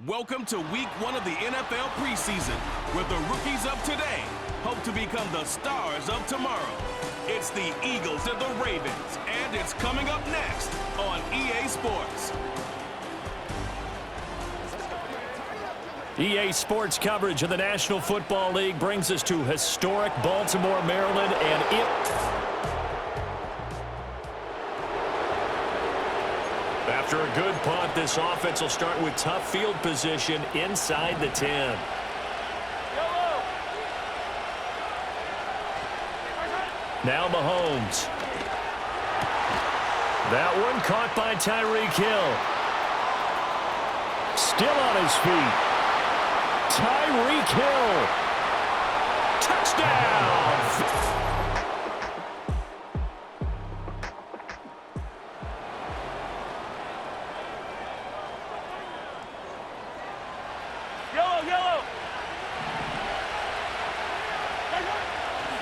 Welcome to week 1 of the NFL preseason, where the rookies of today hope to become the stars of tomorrow. It's the Eagles and the Ravens, and it's coming up next on EA Sports. EA Sports coverage of the National Football League brings us to historic Baltimore, Maryland, and after a good punt, this offense will start with tough field position inside the 10. Now Mahomes. That one caught by Tyreek Hill. Still on his feet. Tyreek Hill. Touchdown!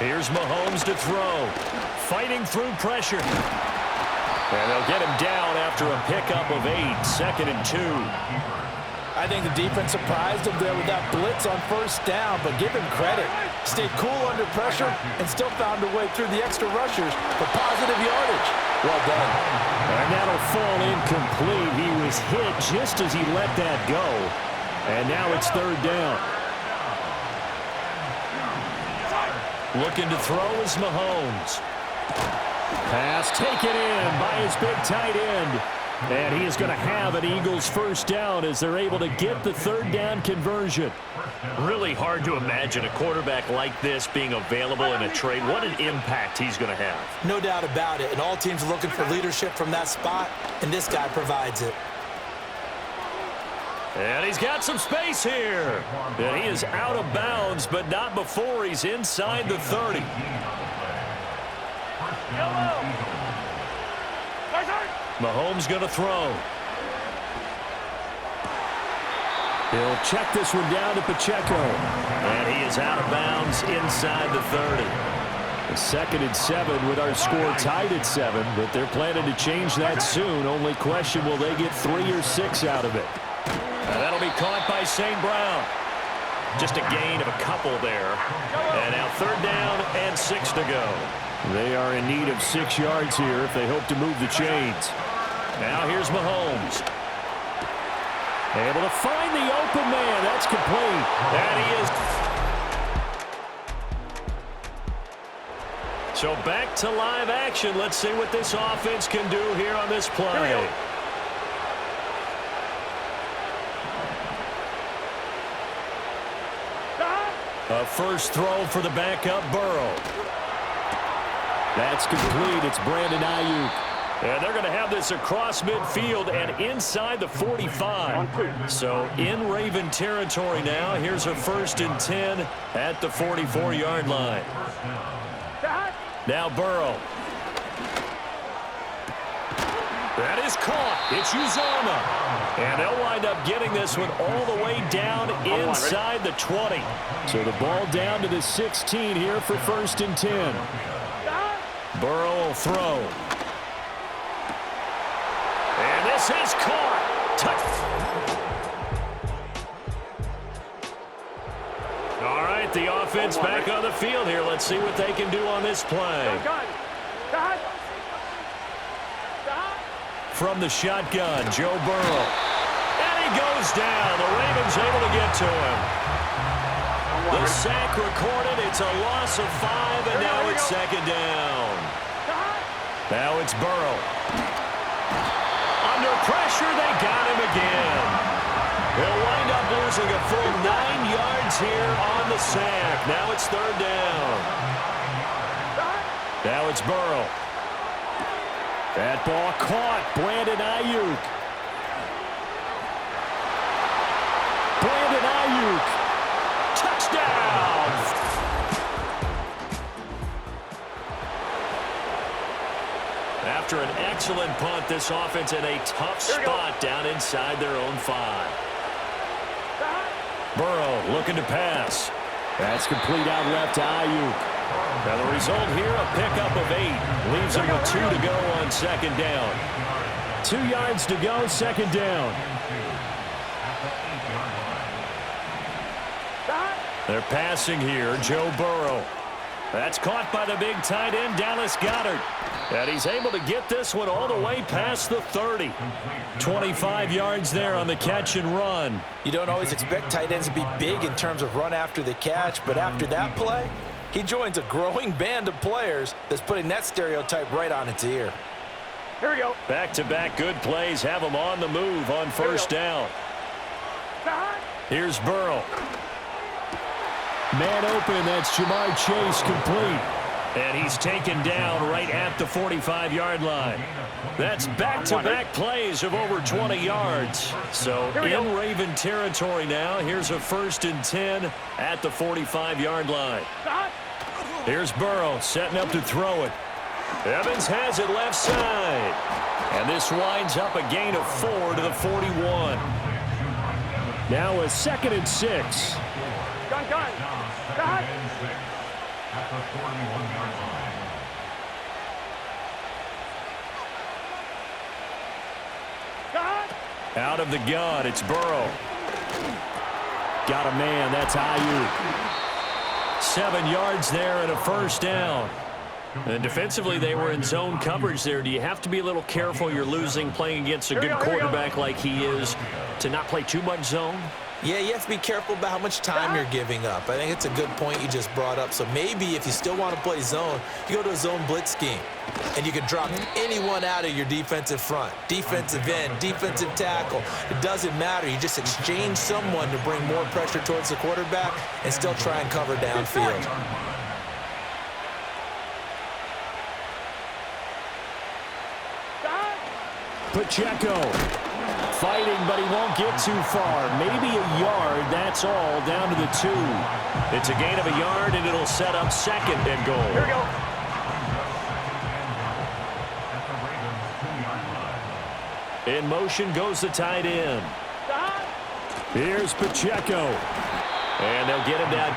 Here's Mahomes to throw. Fighting through pressure. And they'll get him down after a pickup of 8, 2nd and 2. I think the defense surprised him there with that blitz on first down, but give him credit. Stayed cool under pressure and still found a way through the extra rushers for positive yardage. Well done. And that'll fall incomplete. He was hit just as he let that go. And now it's 3rd down. Looking to throw is Mahomes. Pass taken in by his big tight end. And he is going to have an Eagles first down as they're able to get the 3rd down conversion. Really hard to imagine a quarterback like this being available in a trade. What an impact he's going to have. No doubt about it. And all teams are looking for leadership from that spot, and this guy provides it. And he's got some space here. And he is out of bounds, but not before he's inside the 30. Mahomes going to throw. He'll check this one down to Pacheco. And he is out of bounds inside the 30. A 2nd and 7 with our score tied at 7, but they're planning to change that soon. Only question, will they get 3 or 6 out of it? That'll be caught by St. Brown. Just a gain of a couple there. And now 3rd down and 6 to go. They are in need of 6 yards here if they hope to move the chains. Now here's Mahomes. Able to find the open man. That's complete. And he is. So back to live action. Let's see what this offense can do here on this play. A first throw for the backup Burrow. That's complete. It's Brandon Ayuk. And they're going to have this across midfield and inside the 45. So in Raven territory now. Here's a 1st and 10 at the 44-yard line. Now Burrow. That is caught. It's Uzomah. And they'll wind up getting this one all the way down inside the 20. So the ball down to the 16 here for 1st and 10. Burrow will throw. And this is caught. All right, the offense back on the field here. Let's see what they can do on this play. From the shotgun, Joe Burrow. And he goes down. The Ravens able to get to him. The sack recorded. It's a loss of 5, and now it's 2nd down. Now it's Burrow. Under pressure, they got him again. He'll wind up losing a full 9 yards here on the sack. Now it's 3rd down. Now it's Burrow. That ball caught. Brandon Ayuk. Brandon Ayuk. Touchdown! After an excellent punt, this offense in a tough spot down inside their own 5. Burrow looking to pass. That's complete out left to Ayuk. Now the result here, a pickup of 8. Leaves him with 2 to go on 2nd down. 2 yards to go, 2nd down. They're passing here, Joe Burrow. That's caught by the big tight end, Dallas Goedert. And he's able to get this one all the way past the 30. 25 yards there on the catch and run. You don't always expect tight ends to be big in terms of run after the catch, but after that play, he joins a growing band of players that's putting that stereotype right on its ear. Here we go. Back-to-back good plays have him on the move on first down. Here's Burrow. Man open, that's Jamar Chase complete. And he's taken down right at the 45-yard line. That's back-to-back plays of over 20 yards. So in Raven territory now. Here's a 1st and 10 at the 45-yard line. Here's Burrow setting up to throw it. Evans has it left side. And this winds up a gain of 4 to the 41. Now a 2nd and 6. Gun. Out of the gun, it's Burrow. Got a man, that's Ayuk. 7 yards there and a 1st down. And defensively, they were in zone coverage there. Do you have to be a little careful? You're losing playing against a good quarterback like he is to not play too much zone? Yeah, you have to be careful about how much time you're giving up. I think it's a good point you just brought up. So maybe if you still want to play zone, you go to a zone blitz scheme. And you can drop anyone out of your defensive front. Defensive end, defensive tackle. It doesn't matter. You just exchange someone to bring more pressure towards the quarterback and still try and cover downfield. Pacheco. Fighting, but he won't get too far. Maybe a yard, that's all, down to the 2. It's a gain of a yard, and it'll set up 2nd and goal. Here we go. In motion goes the tight end. Here's Pacheco. And they'll get him down.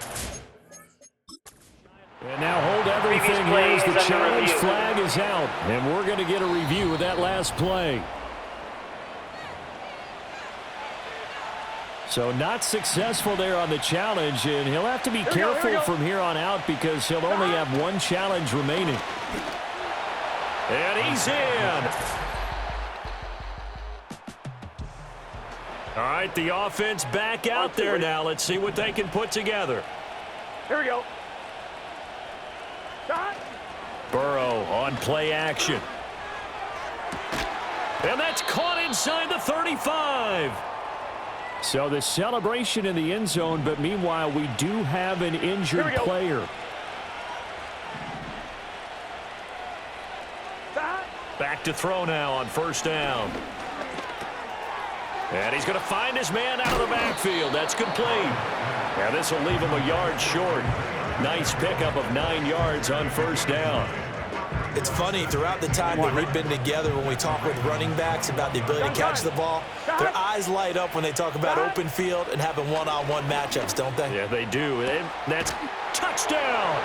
And now hold everything here as the challenge flag is out. And we're going to get a review of that last play. So not successful there on the challenge, and he'll have to be careful from here on out because he'll only have 1 challenge remaining. And he's in. All right, the offense back out there now. Let's see what they can put together. Here we go. Burrow on play action. And that's caught inside the 35. So the celebration in the end zone, but meanwhile, we do have an injured player. Back to throw now on 1st down. And he's going to find his man out of the backfield. That's complete. And this will leave him a yard short. Nice pickup of 9 yards on 1st down. It's funny, throughout the time that we've been together, when we talk with running backs about the ability to catch the ball, their eyes light up when they talk about open field and having one-on-one matchups, don't they? Yeah, they do. And that's touchdown.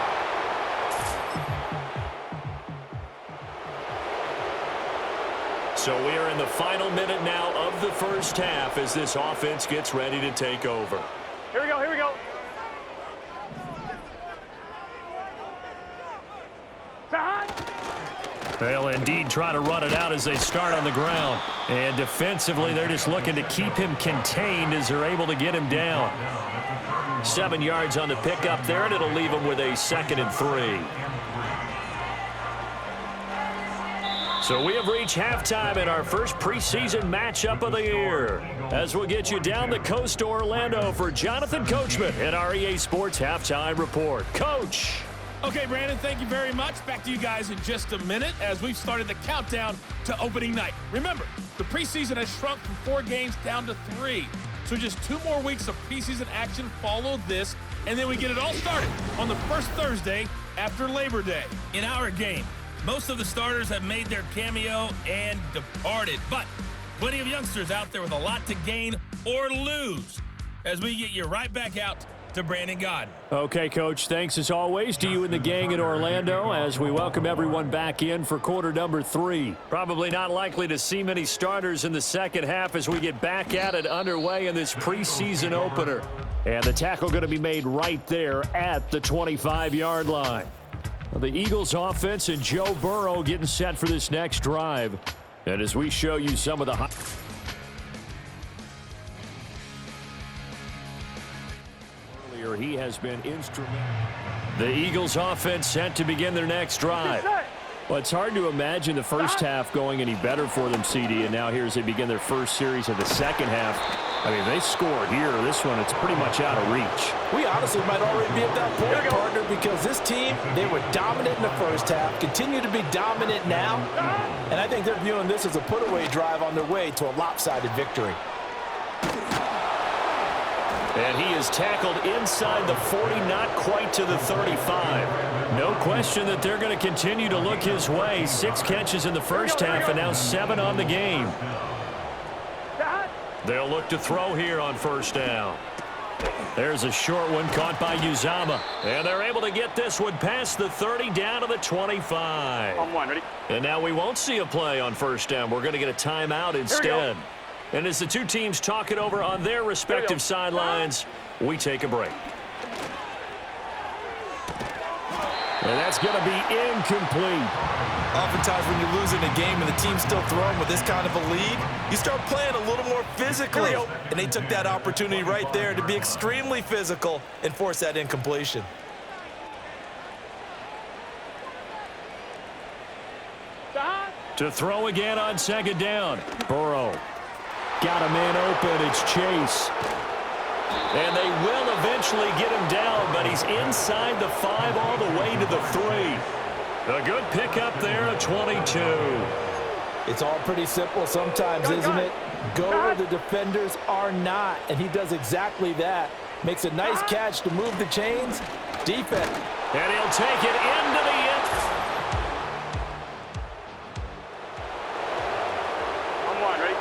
So we are in the final minute now of the 1st half as this offense gets ready to take over. Here we go. They'll indeed try to run it out as they start on the ground. And defensively, they're just looking to keep him contained as they're able to get him down. 7 yards on the pickup there, and it'll leave him with a 2nd and 3. So we have reached halftime in our first preseason matchup of the year. As we'll get you down the coast to Orlando for Jonathan Coachman at our EA Sports Halftime Report. Coach. Okay, Brandon, thank you very much. Back to you guys in just a minute as we've started the countdown to opening night. Remember, the preseason has shrunk from 4 games down to 3. So just 2 more weeks of preseason action follow this, and then we get it all started on the first Thursday after Labor Day. In our game, most of the starters have made their cameo and departed, but plenty of youngsters out there with a lot to gain or lose as we get you right back out to Brandon Gaudin. Okay, Coach, thanks as always to you and the gang in Orlando as we welcome everyone back in for quarter number 3. Probably not likely to see many starters in the second half as we get back at it underway in this preseason opener. And the tackle going to be made right there at the 25-yard line. The Eagles offense and Joe Burrow getting set for this next drive. And as we show you some of the earlier, he has been instrumental. The Eagles offense set to begin their next drive. Well, it's hard to imagine the first half going any better for them, CD, and now here as they begin their first series of the second half. I mean, they scored here. This one, it's pretty much out of reach. We honestly might already be at that point, partner, because this team, they were dominant in the first half, continue to be dominant now, and I think they're viewing this as a put-away drive on their way to a lopsided victory. And he is tackled inside the 40, not quite to the 35. No question that they're going to continue to look his way. 6 catches in the first half and now 7 on the game. They'll look to throw here on first down. There's a short one caught by Uzama. And they're able to get this one past the 30 down to the 25. On one, ready? And now we won't see a play on first down. We're going to get a timeout instead. And as the two teams talk it over on their respective sidelines, we take a break. And that's going to be incomplete. Oftentimes when you're losing a game and the team's still throwing with this kind of a lead, you start playing a little more physically. And they took that opportunity right there to be extremely physical and force that incompletion. To throw again on second down. Burrow. Got a man open. It's Chase. And they will eventually get him down, but he's inside the 5 all the way to the 3. A good pickup there at 22. It's all pretty simple sometimes, isn't it? Go where the defenders are not, and he does exactly that. Makes a nice catch to move the chains. Defense. And he'll take it into the end.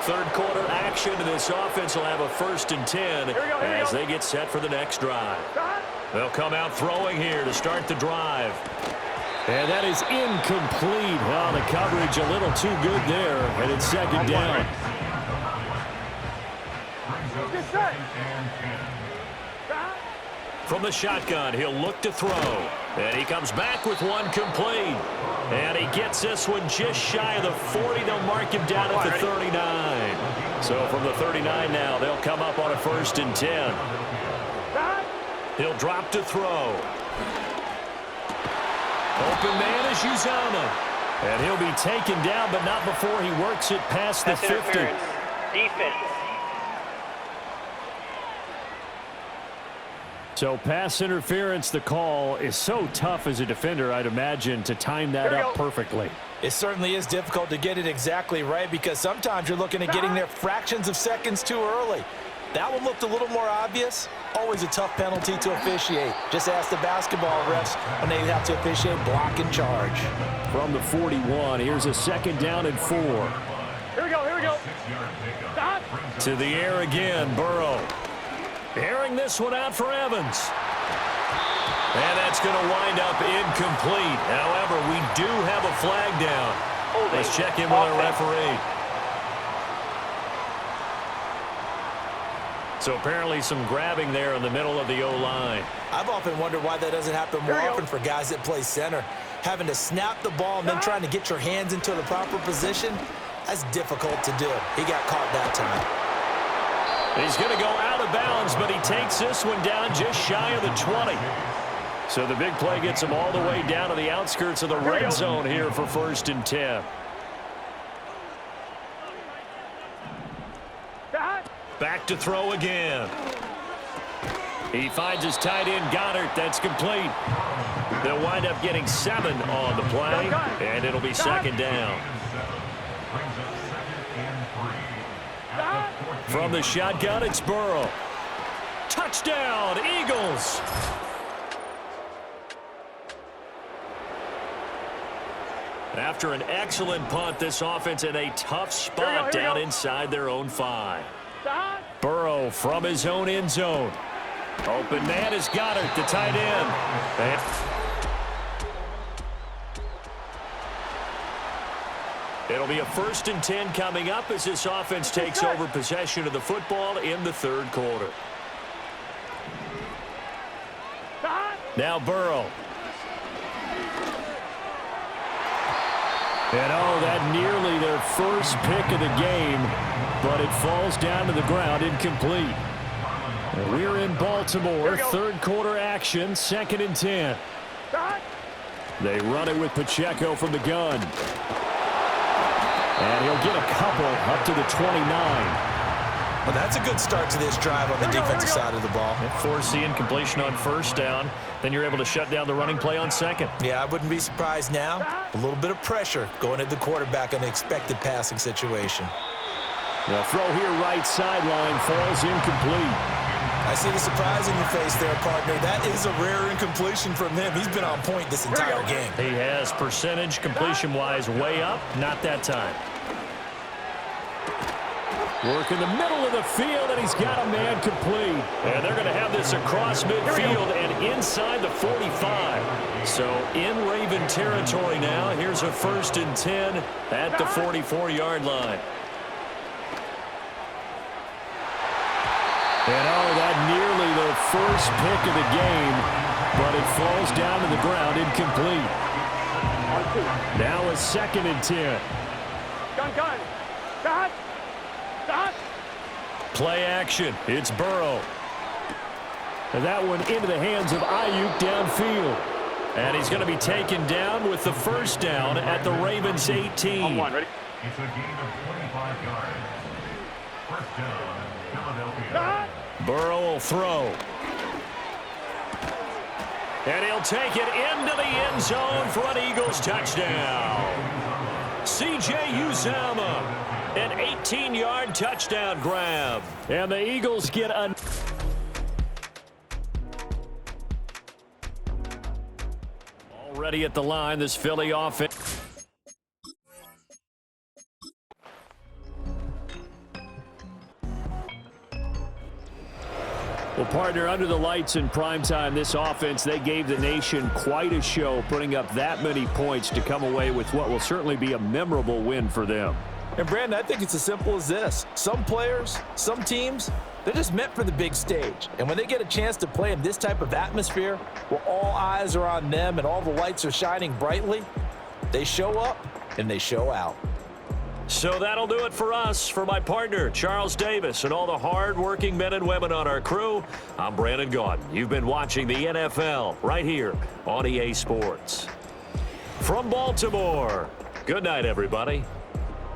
Third quarter action, and this offense will have a 1st and 10 as they get set for the next drive. They'll come out throwing here to start the drive. And that is incomplete. Well, the coverage a little too good there, and it's second down. From the shotgun, he'll look to throw. And he comes back with one complete. And he gets this one just shy of the 40. They'll mark him down at the 39. So from the 39 now, they'll come up on a 1st and 10. He'll drop to throw. Open man is Uzama. And he'll be taken down, but not before he works it past the 50. Defense. So pass interference, the call is so tough as a defender, I'd imagine, to time that up perfectly. It certainly is difficult to get it exactly right because sometimes you're looking at getting there fractions of seconds too early. That one looked a little more obvious. Always a tough penalty to officiate. Just ask the basketball refs when they have to officiate block and charge. From the 41, here's a 2nd down and 4. Here we go, here we go. Stop. To the air again, Burrow. Airing this one out for Evans. And that's going to wind up incomplete. However, we do have a flag down. Let's check in with our referee. So apparently some grabbing there in the middle of the O-line. I've often wondered why that doesn't happen more often for guys that play center. Having to snap the ball and then trying to get your hands into the proper position, that's difficult to do. He got caught that time. He's going to go out of bounds, but he takes this one down just shy of the 20. So the big play gets him all the way down to the outskirts of the red zone here for 1st and 10. Back to throw again. He finds his tight end, Goddard. That's complete. They'll wind up getting 7 on the play, and it'll be 2nd down. From the shotgun, it's Burrow. Touchdown, Eagles! After an excellent punt, this offense in a tough spot down inside their own 5. Burrow from his own end zone. Open man is Goddard, the tight end. It'll be a 1st and 10 coming up as this offense takes over possession of the football in the 3rd quarter. Now Burrow. And that nearly their first pick of the game, but it falls down to the ground incomplete. And we're in Baltimore, third quarter action, 2nd and 10. They run it with Pacheco from the gun. And he'll get a couple up to the 29. Well, that's a good start to this drive on the defensive side of the ball. Foreseeing completion on first down. Then you're able to shut down the running play on second. Yeah, I wouldn't be surprised now. A little bit of pressure going at the quarterback on the expected passing situation. The throw here right sideline falls incomplete. I see the surprise in your face there, partner. That is a rare incompletion from him. He's been on point this entire game. He has percentage completion-wise way up. Not that time. Work in the middle of the field, and he's got a man complete. And they're going to have this across midfield and inside the 45. So in Raven territory now. Here's a 1st and 10 at the 44-yard line. And that nearly their first pick of the game, but it falls down to the ground incomplete. Now a 2nd and 10. Gun. Stop. Play action. It's Burrow. And that one into the hands of Ayuk downfield. And he's going to be taken down with the first down at the Ravens 18. On one, ready? It's a gain of 25 yards. First down, Philadelphia. Burrow will throw. And he'll take it into the end zone for an Eagles touchdown. C.J. Uzomah, an 18-yard touchdown grab. And the Eagles get a... Already at the line, this Philly offense. Well, partner, under the lights in primetime, this offense, they gave the nation quite a show, putting up that many points to come away with what will certainly be a memorable win for them. And, Brandon, I think it's as simple as this. Some players, some teams, they're just meant for the big stage. And when they get a chance to play in this type of atmosphere where all eyes are on them and all the lights are shining brightly, they show up and they show out. So that'll do it for us. For my partner, Charles Davis, and all the hard-working men and women on our crew, I'm Brandon Gaudin. You've been watching the NFL right here on EA Sports. From Baltimore, good night, everybody.